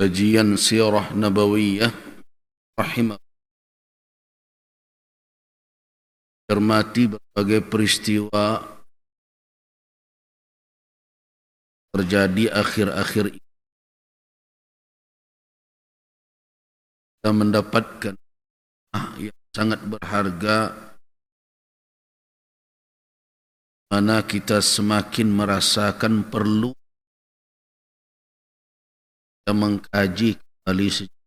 Kajian Sirah Nabawiyah rahimah cermati berbagai peristiwa terjadi akhir-akhir ini. Kita mendapatkan yang sangat berharga, mana kita semakin merasakan perlu kita mengkaji kembali sejarah.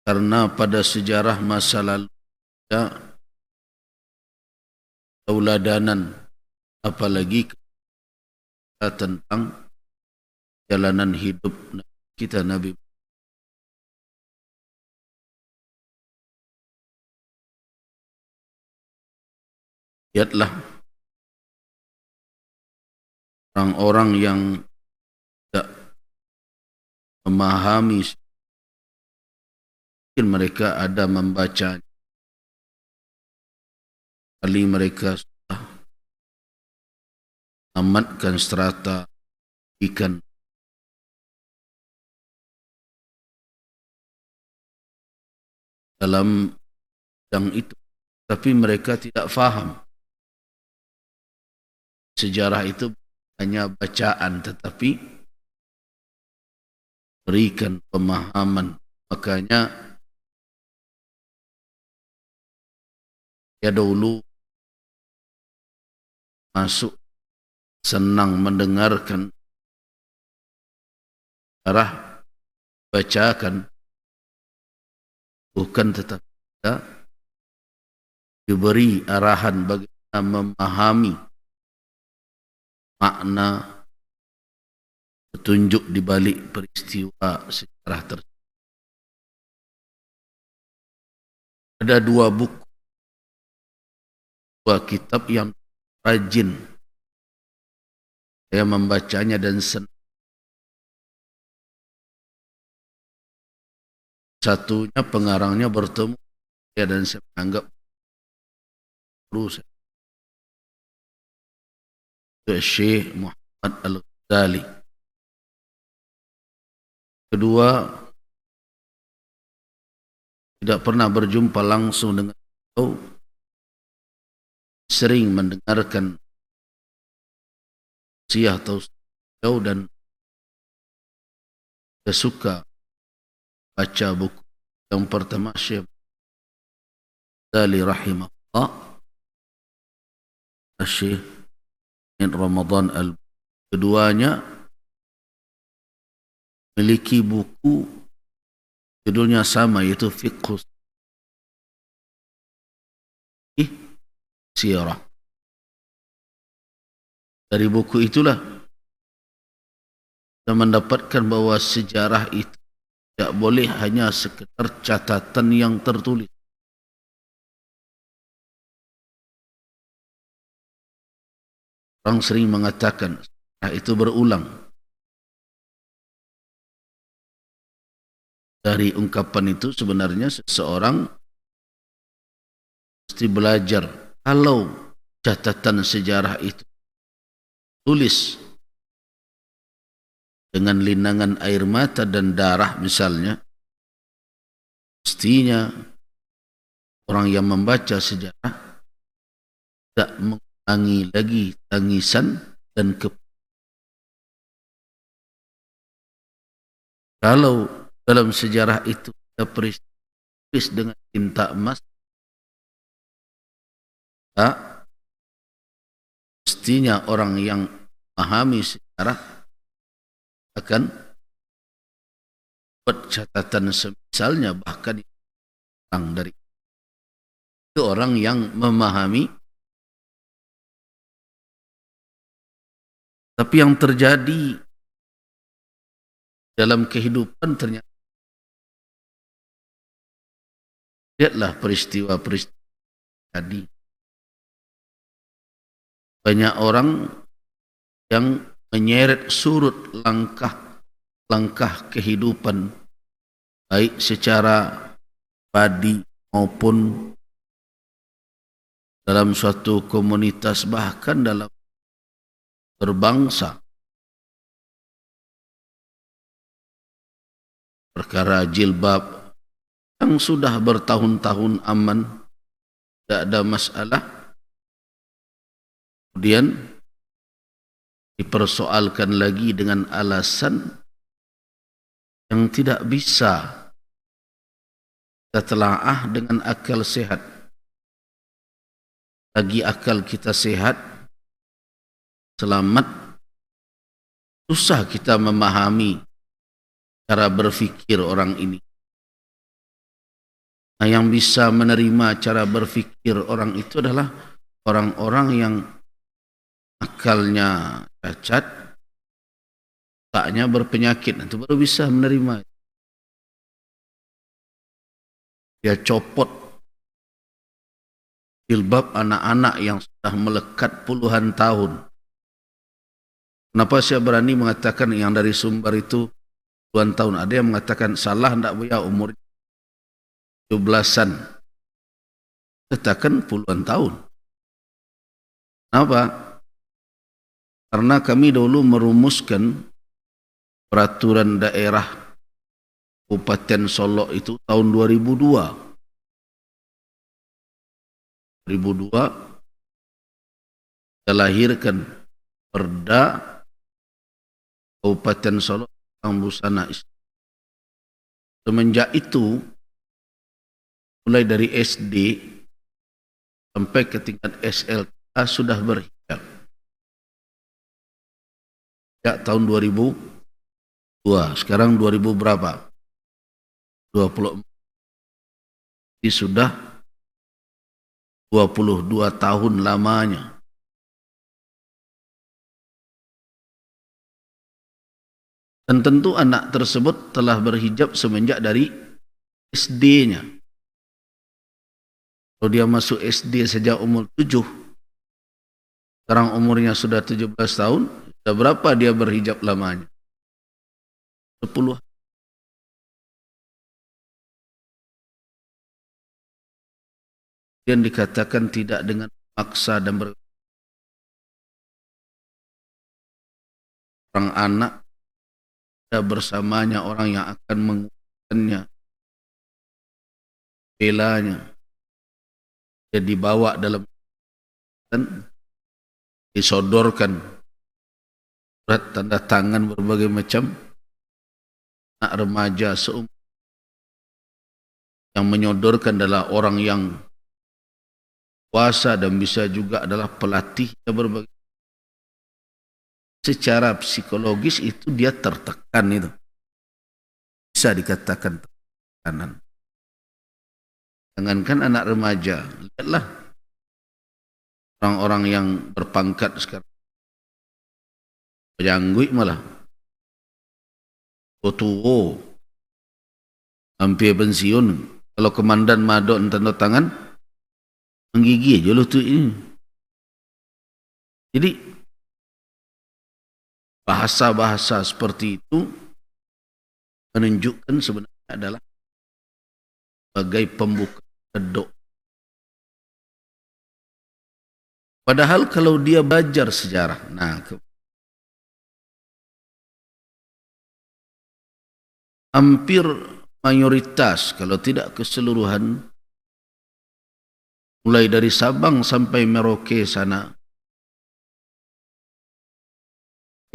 Karena pada sejarah masa lalu ada tauladanan, apalagi tentang jalanan hidup kita Nabi. Lihatlah orang-orang yang tidak memahami, mungkin mereka ada membacanya, kali mereka sudah amatkan strata ikan dalam bidang itu, tapi mereka tidak faham. Sejarah itu hanya bacaan, tetapi berikan pemahaman. Makanya ya dulu masuk senang mendengarkan arah bacakan, bukan tetapi kita diberi arahan bagaimana memahami makna petunjuk di balik peristiwa sejarah tersebut. Ada dua buku, dua kitab yang rajin saya membacanya dan senang. Satunya pengarangnya bertemu dan saya menganggap perlu saya. Syekh Muhammad Al-Ghazali. Kedua, tidak pernah berjumpa langsung dengan beliau, sering mendengarkan siyah atau beliau, dan saya suka baca buku. Yang pertama Syekh Ghazali rahimahullah, Syekh Ramadan al. Keduanya memiliki buku judulnya sama, yaitu Fiqh Sirah. Dari buku itulah kita mendapatkan bahwa sejarah itu tidak boleh hanya sekedar catatan yang tertulis. Orang sering mengatakan itu berulang. Dari ungkapan itu sebenarnya seseorang mesti belajar. Kalau catatan sejarah itu tulis dengan linangan air mata dan darah misalnya, mestinya orang yang membaca sejarah tidak mengulangi lagi tangisan dan kalau dalam sejarah itu ada peristiwa dengan tinta emas, mestinya orang yang memahami sejarah akan buat catatan semisalnya, bahkan dari itu orang yang memahami. Tapi yang terjadi dalam kehidupan ternyata, lihatlah peristiwa-peristiwa tadi. Banyak orang yang menyeret surut langkah kehidupan, baik secara pribadi maupun dalam suatu komunitas, bahkan dalam berbangsa. Perkara jilbab yang sudah bertahun-tahun aman, tidak ada masalah, kemudian dipersoalkan lagi dengan alasan yang tidak bisa kita telaah dengan akal sehat. Lagi akal kita sehat, selamat, susah kita memahami cara berfikir orang ini. Nah, yang bisa menerima cara berfikir orang itu adalah orang-orang yang akalnya cacat, otaknya berpenyakit, itu baru bisa menerima. Dia copot jilbab anak-anak yang sudah melekat puluhan tahun. Kenapa saya berani mengatakan yang dari sumber itu puluhan tahun? Ada yang mengatakan salah, tidak boleh umur 17-an. Katakan puluhan tahun. Kenapa? Karena kami dulu merumuskan peraturan daerah Kabupaten Solok itu tahun 2002. 2002 kita lahirkan Perda Kabupaten Solok tentang busana Islam. Semenjak itu, mulai dari SD sampai ke tingkat SLTA sudah berhijab. Sejak tahun 2002, sekarang 2000 berapa? 24. Ini sudah 22 tahun lamanya. Dan tentu anak tersebut telah berhijab semenjak dari SD-nya. Kalau dia masuk SD sejak umur 7, sekarang umurnya sudah 17 tahun, sudah berapa dia berhijab lamanya? 10. Yang dikatakan tidak dengan maksa dan orang anak ada bersamanya orang yang akan menguruskannya, belanya. Dia dibawa dalam dan disodorkan surat tanda tangan berbagai macam anak remaja seumur yang menyodorkan adalah orang yang kuasa dan bisa juga adalah pelatih berbagai. Secara psikologis itu dia tertekan, itu bisa dikatakan tekanan. Jangankan anak remaja, lihatlah orang-orang yang berpangkat sekarang, penyanggui malah tua, hampir pensiun. Kalau komandan madok tanda tangan, menggigil je lutut ini. Jadi bahasa-bahasa seperti itu menunjukkan sebenarnya adalah sebagai pembuka kedok. Padahal kalau dia belajar sejarah, nah hampir mayoritas, kalau tidak keseluruhan, mulai dari Sabang sampai Merauke sana,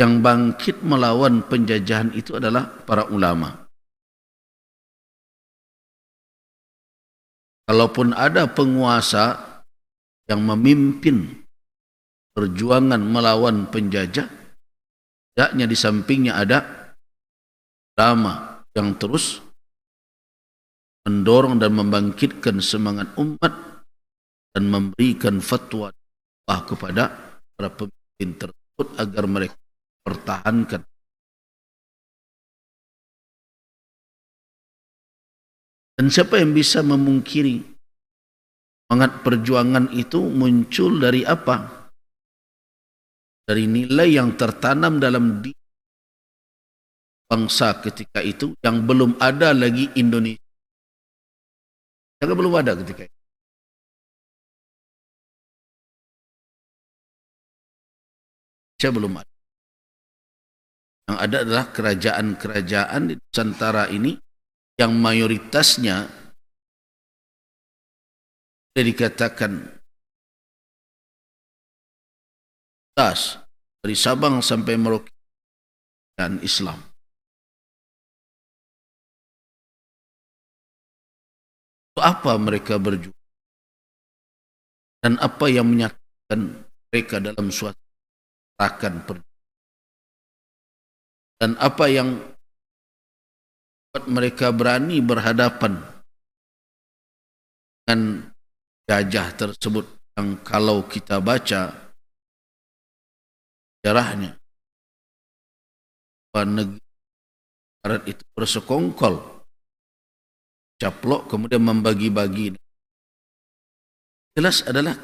yang bangkit melawan penjajahan itu adalah para ulama. Kalaupun ada penguasa yang memimpin perjuangan melawan penjajah, tidaknya di sampingnya ada ulama yang terus mendorong dan membangkitkan semangat umat dan memberikan fatwa kepada para pemimpin tersebut agar mereka pertahankan. Dan siapa yang bisa memungkiri semangat perjuangan itu muncul dari apa? Dari nilai yang tertanam dalam diri bangsa ketika itu yang belum ada lagi Indonesia. Yang belum ada ketika itu. belum ada. Yang ada adalah kerajaan-kerajaan di Nusantara ini yang mayoritasnya sudah dikatakan dari Sabang sampai Merauke dan Islam. Apa mereka berjuang dan apa yang menyatukan mereka dalam suatu gerakan perjuangan dan apa yang buat mereka berani berhadapan dengan jajah tersebut yang kalau kita baca sejarahnya negeri barat itu bersekongkol, caplok, kemudian membagi-bagi. Jelas adalah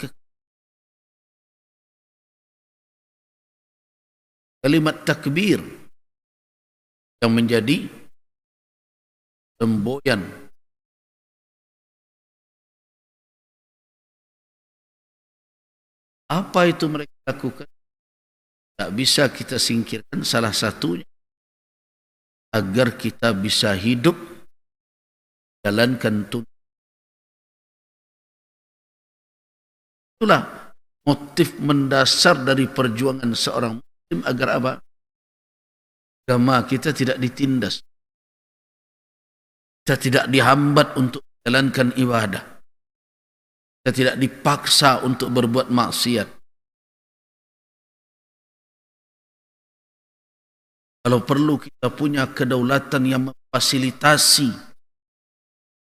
kalimat takbir yang menjadi semboyan apa itu mereka lakukan. Tak bisa kita singkirkan salah satunya agar kita bisa hidup jalankan tunai. Itulah motif mendasar dari perjuangan seorang muslim agar apa? Agama kita tidak ditindas. Kita tidak dihambat untuk jalankan ibadah. Kita tidak dipaksa untuk berbuat maksiat. Kalau perlu kita punya kedaulatan yang memfasilitasi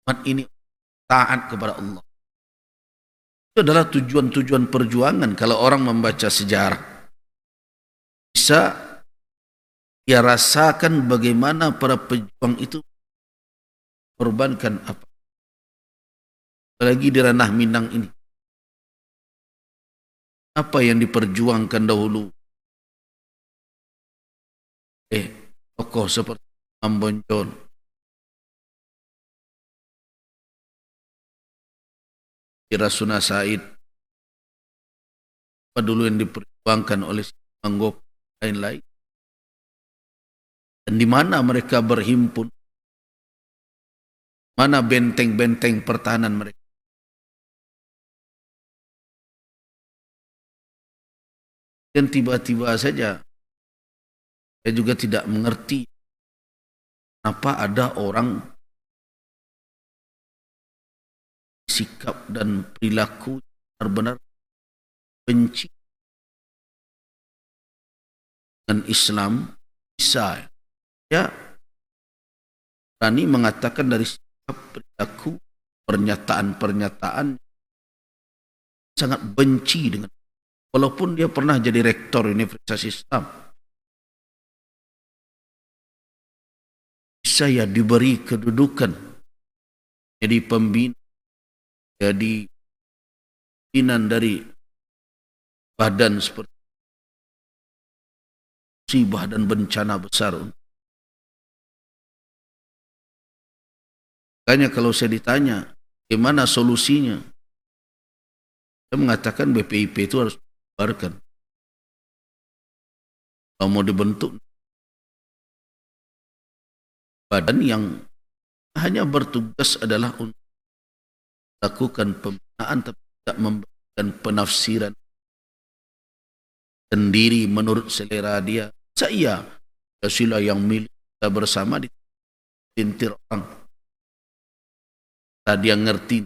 umat ini taat kepada Allah. Itu adalah tujuan-tujuan perjuangan. Kalau orang membaca sejarah, bisa ia rasakan bagaimana para pejuang itu korbankan apa. Apalagi di ranah Minang ini. Apa yang diperjuangkan dahulu? Tokoh seperti Imam Bonjol, Rasuna Said, apa dulu yang diperjuangkan oleh Manggop lain-lain, dan di mana mereka berhimpun, mana benteng-benteng pertahanan mereka. Dan tiba-tiba saja saya juga tidak mengerti kenapa ada orang sikap dan perilaku benar-benar benci dengan Islam. Bisa ya berani mengatakan dari sikap, perilaku, pernyataan-pernyataan sangat benci dengan, walaupun dia pernah jadi rektor Universitas Islam. Saya diberi kedudukan jadi pembina, jadi pimpinan dari badan seperti musibah dan bencana besar. Makanya kalau saya ditanya bagaimana solusinya, saya mengatakan BPIP itu harus dibubarkan. Kalau mau dibentuk badan yang hanya bertugas adalah untuk melakukan pembinaan tapi tidak memberikan penafsiran sendiri menurut selera dia. Saya Pancasila yang milik kita bersama ditintir orang. Tadi yang ngerti.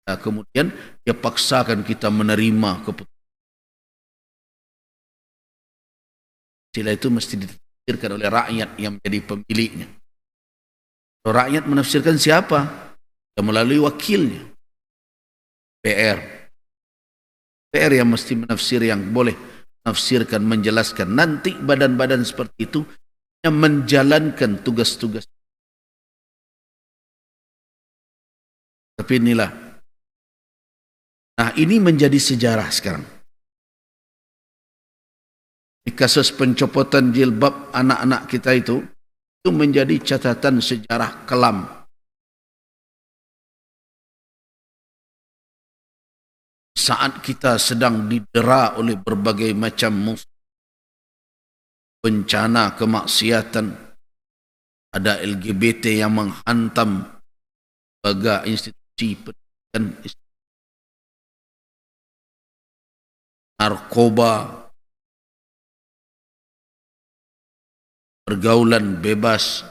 Nah, kemudian dia paksakan kita menerima keputusan. Pancasila itu mesti ditafsirkan oleh rakyat yang menjadi pemiliknya. Rakyat menafsirkan siapa? Ya, melalui wakilnya. PR yang mesti menafsir, yang boleh menafsirkan, menjelaskan. Nanti badan-badan seperti itu yang menjalankan tugas-tugas. Tapi inilah. Nah, ini menjadi sejarah sekarang. Di kasus pencopotan jilbab anak-anak kita itu menjadi catatan sejarah kelam. Saat kita sedang didera oleh berbagai macam musuh, bencana kemaksiatan, ada LGBT yang menghantam lembaga institusi pendidikan, narkoba, pergaulan bebas,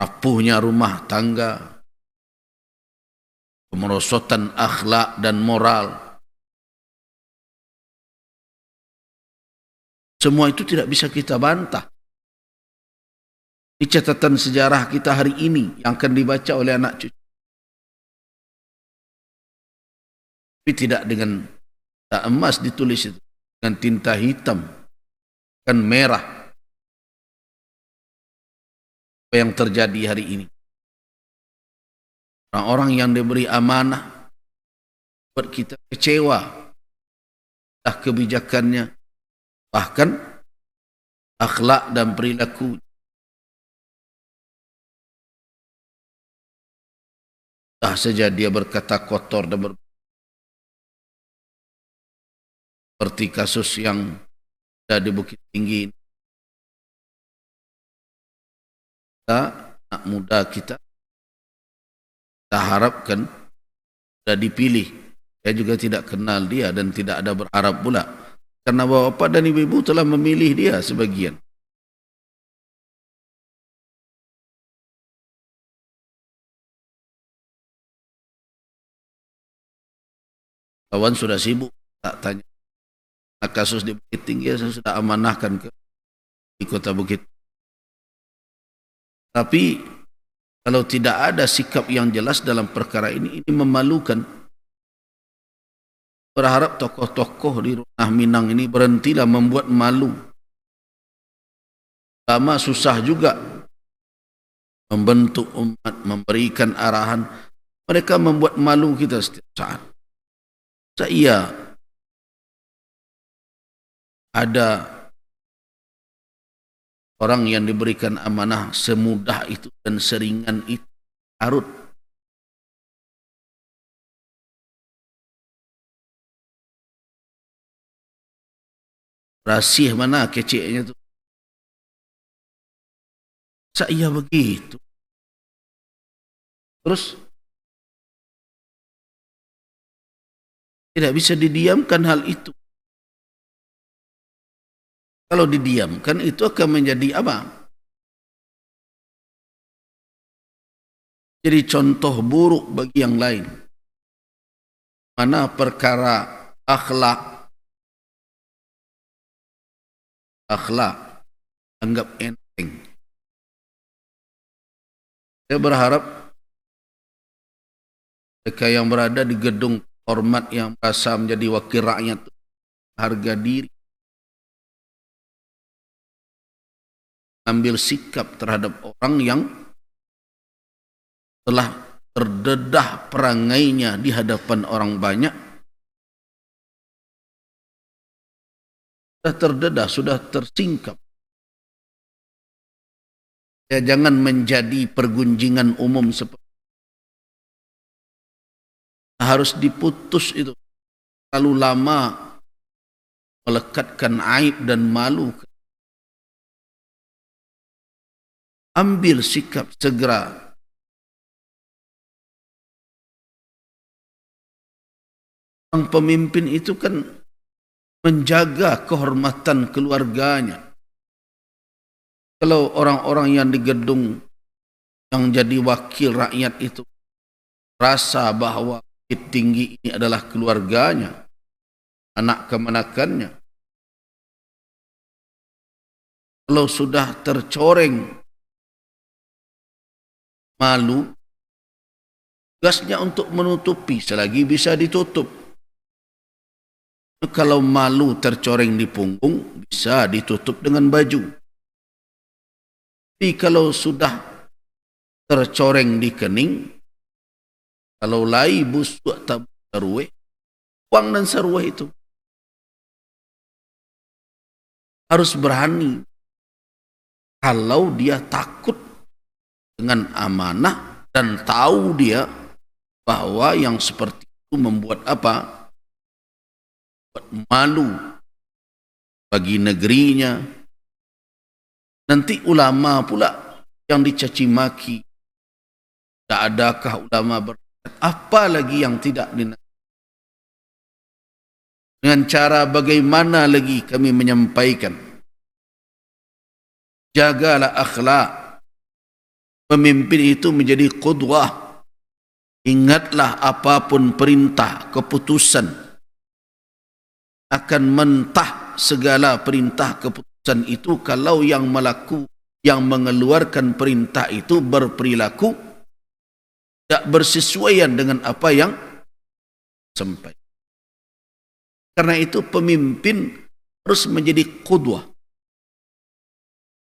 rapuhnya rumah tangga, kemerosotan akhlak dan moral. Semua itu tidak bisa kita bantah. Ini catatan sejarah kita hari ini yang akan dibaca oleh anak cucu. Tapi tidak dengan tinta emas ditulis itu, dengan tinta hitam, kan merah. Apa yang terjadi hari ini? Orang-orang yang diberi amanah buat kita kecewa, entah kebijakannya, bahkan akhlak dan perilaku. Entah saja dia berkata kotor dan seperti kasus yang ada di Bukit Tinggi. Anak muda kita harapkan sudah dipilih. Saya juga tidak kenal dia dan tidak ada berharap pula. Karena bapa dan ibu telah memilih dia sebagian. Kawan sudah sibuk, tak tanya. Kasus di Bukit Tinggi saya sudah amanahkan ke di kota Bukit. Tapi kalau tidak ada sikap yang jelas dalam perkara ini memalukan. Berharap tokoh-tokoh di Runah Minang ini berhentilah membuat malu. Lama susah juga membentuk umat, memberikan arahan. Mereka membuat malu kita setiap saat. Saya ada orang yang diberikan amanah semudah itu dan seringan itu harut. Rasih mana keceknya tu. Saya begitu. Terus tidak bisa didiamkan hal itu. Kalau didiamkan itu akan menjadi apa? Jadi contoh buruk bagi yang lain. Mana perkara akhlak anggap enteng. Saya berharap mereka yang berada di gedung hormat yang merasa menjadi wakil rakyat harga diri, ambil sikap terhadap orang yang telah terdedah perangainya di hadapan orang banyak. Sudah terdedah, sudah tersingkap. Ya, jangan menjadi pergunjingan umum seperti harus diputus itu. Terlalu lama melekatkan aib dan malu. Ambil sikap segera. Orang pemimpin itu kan menjaga kehormatan keluarganya. Kalau orang-orang yang di gedung yang jadi wakil rakyat itu rasa bahawa Bukit Tinggi ini adalah keluarganya, anak kemanakannya. Kalau sudah tercoreng malu, tugasnya untuk menutupi selagi bisa ditutup. Kalau malu tercoreng di punggung, bisa ditutup dengan baju. Tapi kalau sudah tercoreng di kening, kalau lai busuk tak sarwe, uang dan sarwe itu harus berani. Kalau dia takut dengan amanah dan tahu dia bahwa yang seperti itu membuat apa? Buat malu bagi negerinya. Nanti ulama pula yang dicaci maki. Tak adakah ulama bernasihat? Apa lagi yang tidak dinasihat? Dengan cara bagaimana lagi kami menyampaikan? Jagalah akhlak. Pemimpin itu menjadi qudwah. Ingatlah apapun perintah, keputusan, akan mentah segala perintah keputusan itu kalau yang mengeluarkan perintah itu berperilaku tak bersesuaian dengan apa yang sampai. Karena itu pemimpin harus menjadi qudwah.